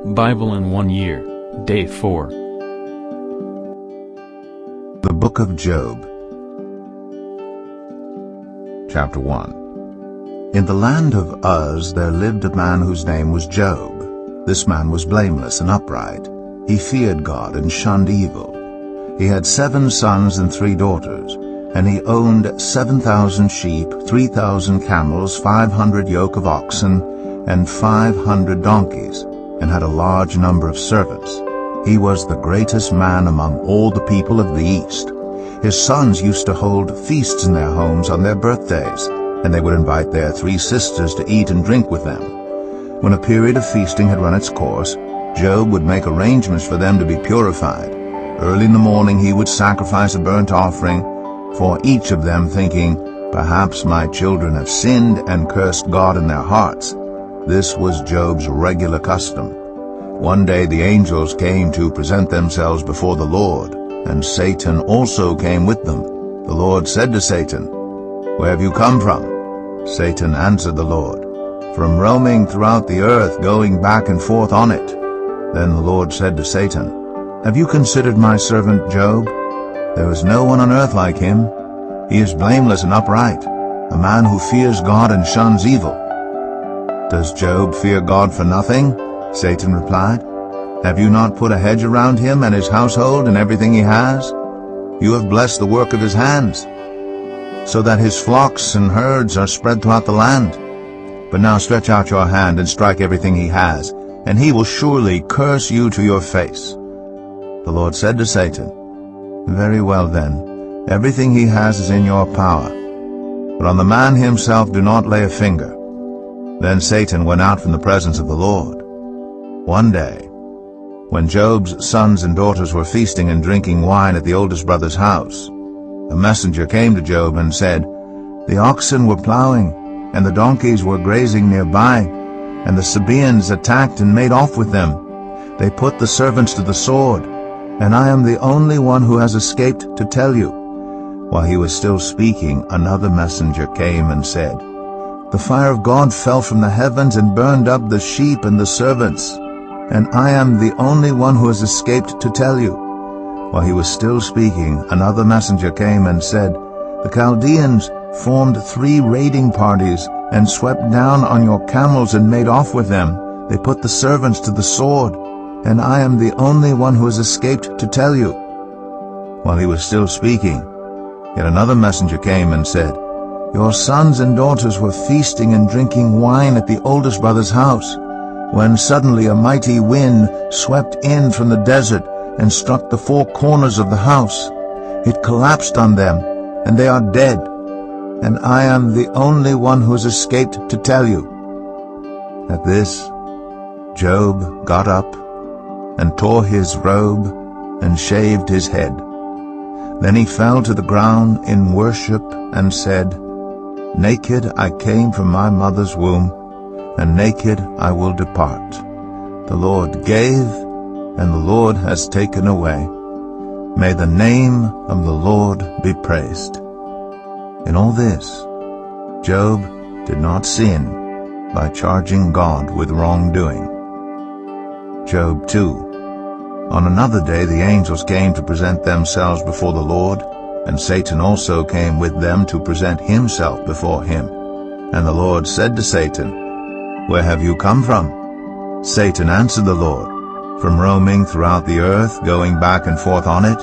Bible in 1 year, Day 4. The Book of Job. Chapter 1. In the land of Uz there lived a man whose name was Job. This man was blameless and upright. He feared God and shunned evil. He had 7 sons and 3 daughters, and he owned 7,000 sheep, 3,000 camels, 500 yoke of oxen, and 500 donkeys, and had a large number of servants. He was the greatest man among all the people of the East. His sons used to hold feasts in their homes on their birthdays, and they would invite their 3 sisters to eat and drink with them. When a period of feasting had run its course, Job would make arrangements for them to be purified. Early in the morning he would sacrifice a burnt offering for each of them, thinking, "Perhaps my children have sinned and cursed God in their hearts." This was Job's regular custom. One day the angels came to present themselves before the Lord, and Satan also came with them. The Lord said to Satan, "Where have you come from?" Satan answered the Lord, "From roaming throughout the earth, going back and forth on it." Then the Lord said to Satan, "Have you considered my servant Job? There is no one on earth like him. He is blameless and upright, a man who fears God and shuns evil." "Does Job fear God for nothing?" Satan replied. "Have you not put a hedge around him and his household and everything he has? You have blessed the work of his hands, so that his flocks and herds are spread throughout the land. But now stretch out your hand and strike everything he has, and he will surely curse you to your face." The Lord said to Satan, "Very well then, everything he has is in your power, but on the man himself do not lay a finger." Then Satan went out from the presence of the Lord. One day, when Job's sons and daughters were feasting and drinking wine at the oldest brother's house, a messenger came to Job and said, "The oxen were plowing, and the donkeys were grazing nearby, and the Sabaeans attacked and made off with them. They put the servants to the sword, and I am the only one who has escaped to tell you." While he was still speaking, another messenger came and said, "The fire of God fell from the heavens and burned up the sheep and the servants, and I am the only one who has escaped to tell you." While he was still speaking, another messenger came and said, "The Chaldeans formed 3 raiding parties and swept down on your camels and made off with them. They put the servants to the sword, and I am the only one who has escaped to tell you." While he was still speaking, yet another messenger came and said, "Your sons and daughters were feasting and drinking wine at the oldest brother's house, when suddenly a mighty wind swept in from the desert and struck the 4 corners of the house. It collapsed on them, and they are dead, and I am the only one who has escaped to tell you." At this, Job got up and tore his robe and shaved his head. Then he fell to the ground in worship and said, "Naked I came from my mother's womb, and naked I will depart. The Lord gave, and the Lord has taken away. May the name of the Lord be praised." In all this, Job did not sin by charging God with wrongdoing. Job 2. On another day the angels came to present themselves before the Lord, and Satan also came with them to present himself before him. And the Lord said to Satan, "Where have you come from?" Satan answered the Lord, "From roaming throughout the earth, going back and forth on it."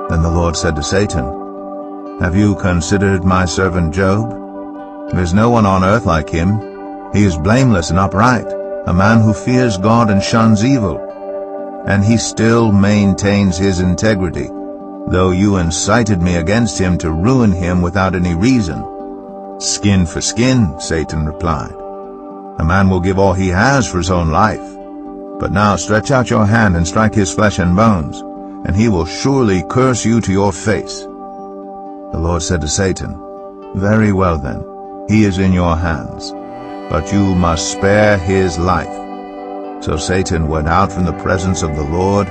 Then the Lord said to Satan, "Have you considered my servant Job? There is no one on earth like him. He is blameless and upright, a man who fears God and shuns evil. And he still maintains his integrity, though you incited me against him to ruin him without any reason." "Skin for skin," Satan replied. "A man will give all he has for his own life. But now stretch out your hand and strike his flesh and bones, and he will surely curse you to your face." The Lord said to Satan, "Very well then, he is in your hands, but you must spare his life." So Satan went out from the presence of the Lord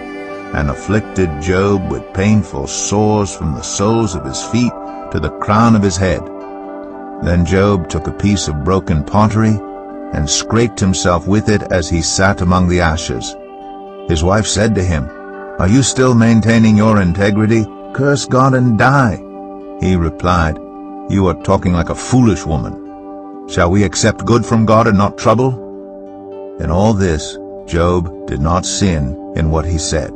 and afflicted Job with painful sores from the soles of his feet to the crown of his head. Then Job took a piece of broken pottery and scraped himself with it as he sat among the ashes. His wife said to him, "Are you still maintaining your integrity? Curse God and die." He replied, "You are talking like a foolish woman. Shall we accept good from God and not trouble?" In all this, Job did not sin in what he said.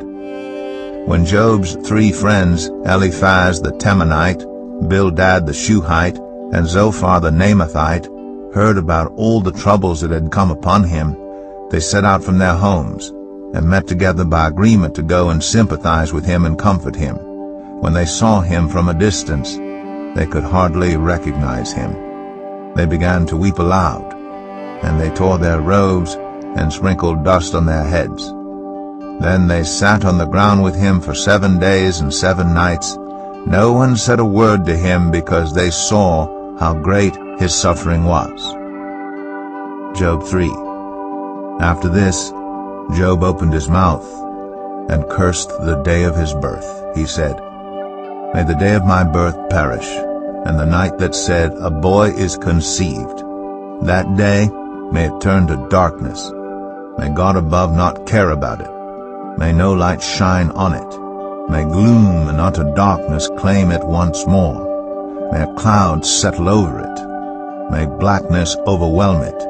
When Job's 3 friends, Eliphaz the Temanite, Bildad the Shuhite, and Zophar the Naamathite, heard about all the troubles that had come upon him, they set out from their homes and met together by agreement to go and sympathize with him and comfort him. When they saw him from a distance, they could hardly recognize him. They began to weep aloud, and they tore their robes and sprinkled dust on their heads. Then they sat on the ground with him for 7 days and 7 nights. No one said a word to him because they saw how great his suffering was. Job 3. After this, Job opened his mouth and cursed the day of his birth. He said, "May the day of my birth perish, and the night that said, 'A boy is conceived.' That day may it turn to darkness. May God above not care about it. May no light shine on it. May gloom and utter darkness claim it once more. May a cloud settle over it. May blackness overwhelm it.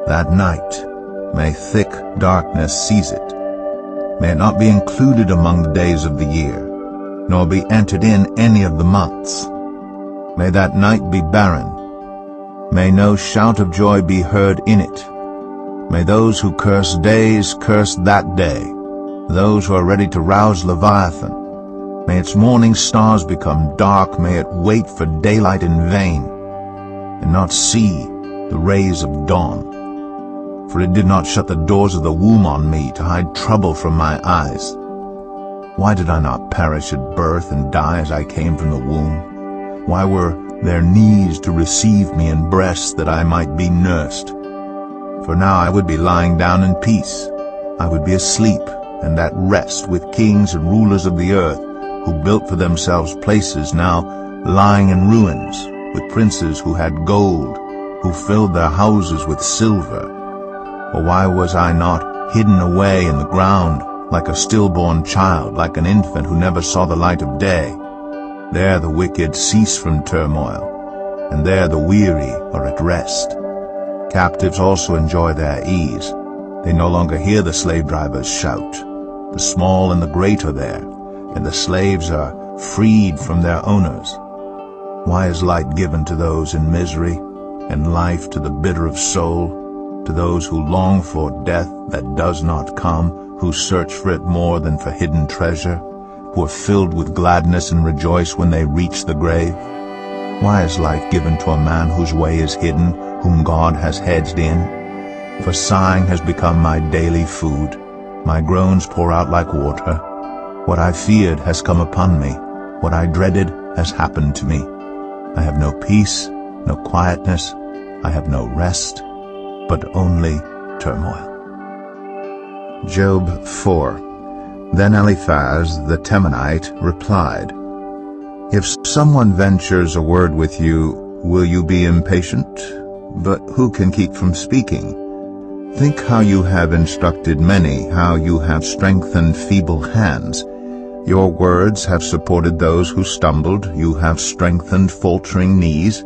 That night may thick darkness seize it. May it not be included among the days of the year, nor be entered in any of the months. May that night be barren. May no shout of joy be heard in it. May those who curse days curse that day, those who are ready to rouse Leviathan. May its morning stars become dark. May it wait for daylight in vain, and not see the rays of dawn. For it did not shut the doors of the womb on me to hide trouble from my eyes. Why did I not perish at birth and die as I came from the womb? Why were there knees to receive me and breasts that I might be nursed? For now I would be lying down in peace. I would be asleep and at rest with kings and rulers of the earth, who built for themselves places now lying in ruins, with princes who had gold, who filled their houses with silver. Or why was I not hidden away in the ground, like a stillborn child, like an infant who never saw the light of day? There the wicked cease from turmoil, and there the weary are at rest. Captives also enjoy their ease. They no longer hear the slave drivers shout. The small and the great are there, and the slaves are freed from their owners. Why is light given to those in misery, and life to the bitter of soul, to those who long for death that does not come, who search for it more than for hidden treasure, who are filled with gladness and rejoice when they reach the grave? Why is life given to a man whose way is hidden, whom God has hedged in? For sighing has become my daily food. My groans pour out like water. What I feared has come upon me. What I dreaded has happened to me. I have no peace, no quietness. I have no rest, but only turmoil. Job 4. Then Eliphaz the Temanite replied, "If someone ventures a word with you, will you be impatient? But who can keep from speaking? Think how you have instructed many, how you have strengthened feeble hands. Your words have supported those who stumbled. You have strengthened faltering knees.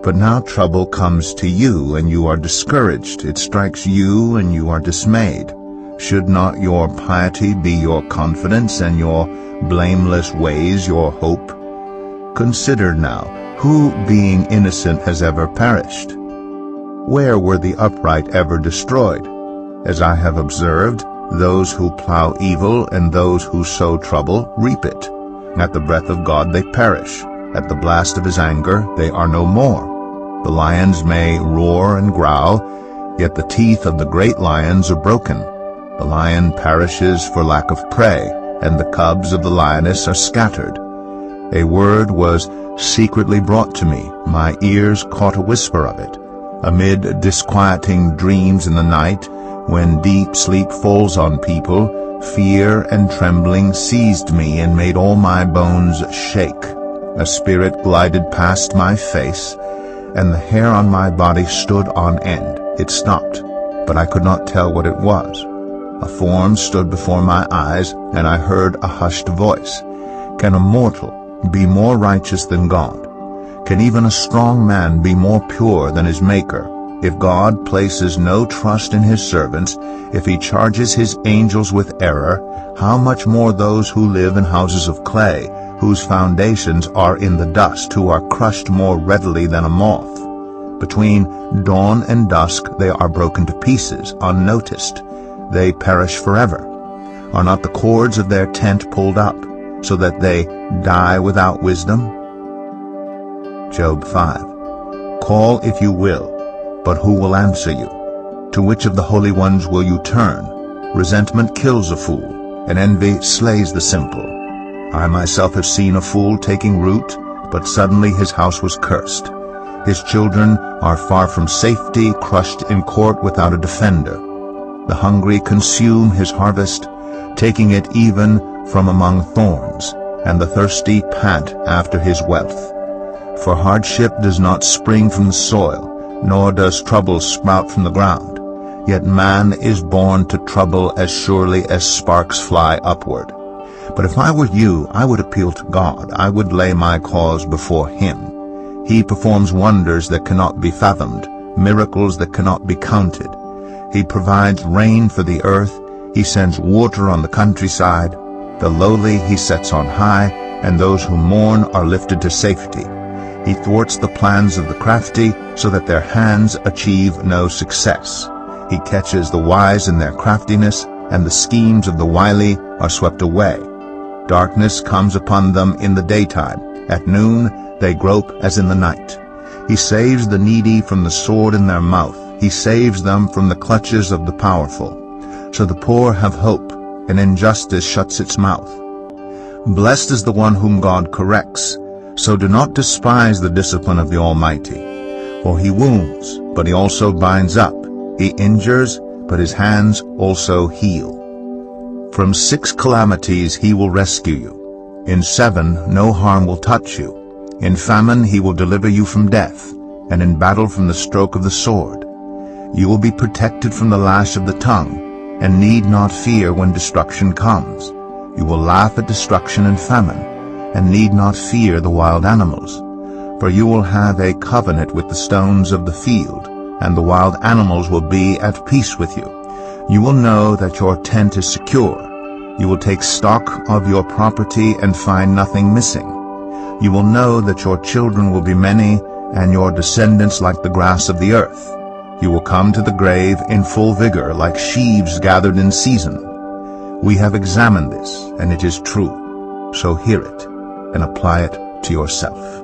But now trouble comes to you, and you are discouraged. It strikes you, and you are dismayed. Should not your piety be your confidence, and your blameless ways your hope? Consider now, who being innocent has ever perished? Where were the upright ever destroyed? As I have observed, those who plow evil and those who sow trouble reap it. At the breath of God they perish. At the blast of his anger they are no more. The lions may roar and growl, yet the teeth of the great lions are broken. The lion perishes for lack of prey, and the cubs of the lioness are scattered. A word was secretly brought to me. My ears caught a whisper of it. Amid disquieting dreams in the night, when deep sleep falls on people, fear and trembling seized me and made all my bones shake. A spirit glided past my face, and the hair on my body stood on end. It stopped, but I could not tell what it was. A form stood before my eyes, and I heard a hushed voice. Can a mortal be more righteous than God? Can even a strong man be more pure than his Maker? If God places no trust in his servants, if he charges his angels with error, how much more those who live in houses of clay, whose foundations are in the dust, who are crushed more readily than a moth. Between dawn and dusk they are broken to pieces, unnoticed. They perish forever. Are not the cords of their tent pulled up, so that they die without wisdom? Job 5. Call if you will, but who will answer you? To which of the holy ones will you turn? Resentment kills a fool, and envy slays the simple. I myself have seen a fool taking root, but suddenly his house was cursed. His children are far from safety, crushed in court without a defender. The hungry consume his harvest, taking it even from among thorns, and the thirsty pant after his wealth. For hardship does not spring from the soil, nor does trouble sprout from the ground. Yet man is born to trouble as surely as sparks fly upward. But if I were you, I would appeal to God. I would lay my cause before him. He performs wonders that cannot be fathomed, miracles that cannot be counted. He provides rain for the earth. He sends water on the countryside. The lowly he sets on high, and those who mourn are lifted to safety. He thwarts the plans of the crafty, so that their hands achieve no success. He catches the wise in their craftiness, and the schemes of the wily are swept away. Darkness comes upon them in the daytime. At noon they grope as in the night. He saves the needy from the sword in their mouth. He saves them from the clutches of the powerful. So the poor have hope, and injustice shuts its mouth. Blessed is the one whom God corrects. So do not despise the discipline of the Almighty. For he wounds, but he also binds up. He injures, but his hands also heal. From 6 calamities he will rescue you. In 7 no harm will touch you. In famine he will deliver you from death, and in battle from the stroke of the sword. You will be protected from the lash of the tongue, and need not fear when destruction comes. You will laugh at destruction and famine, and need not fear the wild animals. For you will have a covenant with the stones of the field, and the wild animals will be at peace with you. You will know that your tent is secure. You will take stock of your property and find nothing missing. You will know that your children will be many, and your descendants like the grass of the earth. You will come to the grave in full vigor, like sheaves gathered in season. We have examined this, and it is true. So hear it, and apply it to yourself.